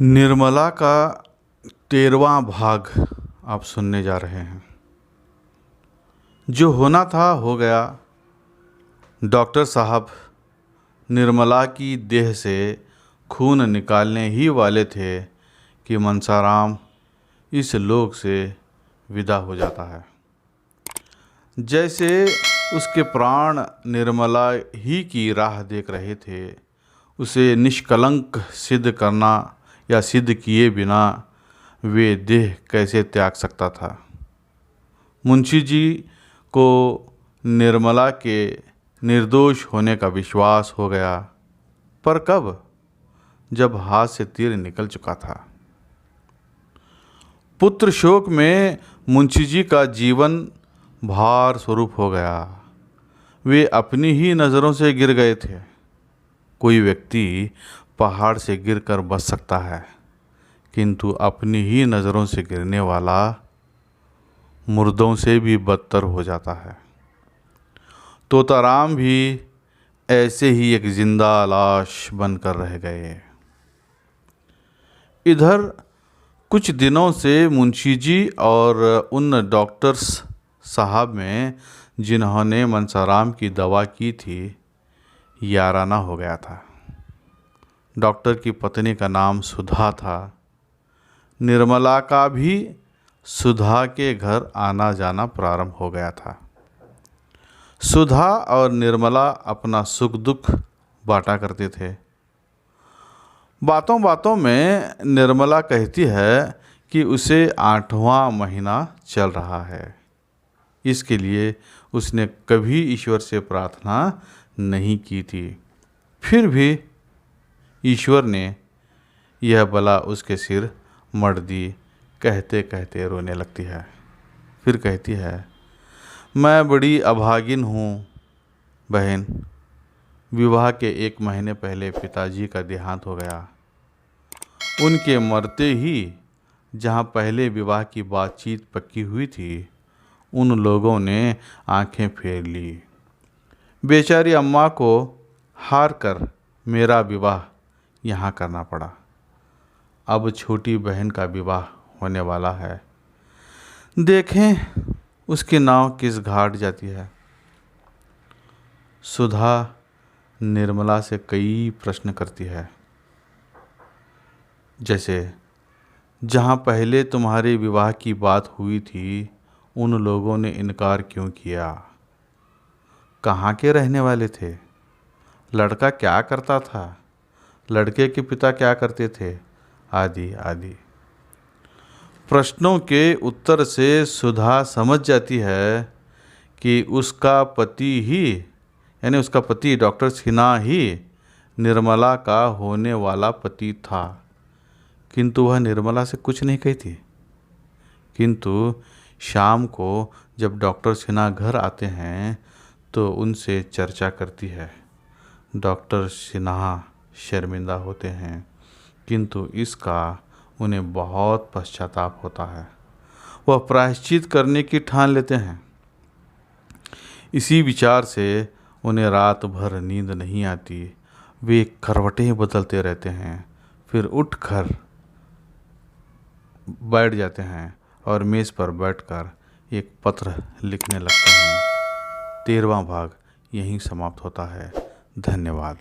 निर्मला का 13वां भाग आप सुनने जा रहे हैं। जो होना था हो गया। डॉक्टर साहब निर्मला की देह से खून निकालने ही वाले थे कि मनसाराम इस लोक से विदा हो जाता है। जैसे उसके प्राण निर्मला ही की राह देख रहे थे, उसे निष्कलंक सिद्ध करना या सिद्ध किए बिना वे देह कैसे त्याग सकता था। मुंशी जी को निर्मला के निर्दोष होने का विश्वास हो गया, पर कब? जब हाथ से तीर निकल चुका था। पुत्र शोक में मुंशी जी का जीवन भार स्वरूप हो गया। वे अपनी ही नज़रों से गिर गए थे। कोई व्यक्ति पहाड़ से गिरकर बच सकता है, किंतु अपनी ही नज़रों से गिरने वाला मुर्दों से भी बदतर हो जाता है। तोताराम भी ऐसे ही एक जिंदा लाश बनकर रह गए। इधर कुछ दिनों से मुंशी जी और उन डॉक्टर्स साहब में जिन्होंने मनसाराम की दवा की थी, याराना हो गया था। डॉक्टर की पत्नी का नाम सुधा था। निर्मला का भी सुधा के घर आना जाना प्रारंभ हो गया था। सुधा और निर्मला अपना सुख दुख बांटा करते थे। बातों बातों में निर्मला कहती है कि उसे 8वां महीना चल रहा है। इसके लिए उसने कभी ईश्वर से प्रार्थना नहीं की थी। फिर भी ईश्वर ने यह बला उसके सिर मढ़ दी। कहते कहते रोने लगती है। फिर कहती है, मैं बड़ी अभागिन हूँ बहन। विवाह के 1 महीने पहले पिताजी का देहांत हो गया। उनके मरते ही जहाँ पहले विवाह की बातचीत पक्की हुई थी, उन लोगों ने आंखें फेर ली। बेचारी अम्मा को हार कर मेरा विवाह यहाँ करना पड़ा। अब छोटी बहन का विवाह होने वाला है। देखें उसकी नाव किस घाट जाती है। सुधा निर्मला से कई प्रश्न करती है, जैसे जहाँ पहले तुम्हारे विवाह की बात हुई थी, उन लोगों ने इनकार क्यों किया? कहाँ के रहने वाले थे? लड़का क्या करता था? लड़के के पिता क्या करते थे? आदि आदि प्रश्नों के उत्तर से सुधा समझ जाती है कि उसका पति ही यानी उसका पति डॉक्टर सिन्हा ही निर्मला का होने वाला पति था। किंतु वह निर्मला से कुछ नहीं कहती। किंतु शाम को जब डॉक्टर सिन्हा घर आते हैं तो उनसे चर्चा करती है। डॉक्टर सिन्हा शर्मिंदा होते हैं, किंतु इसका उन्हें बहुत पश्चाताप होता है। वह प्रायश्चित करने की ठान लेते हैं। इसी विचार से उन्हें रात भर नींद नहीं आती। वे करवटें बदलते रहते हैं, फिर उठकर बैठ जाते हैं और मेज़ पर बैठकर एक पत्र लिखने लगते हैं। 13वां भाग यहीं समाप्त होता है। धन्यवाद।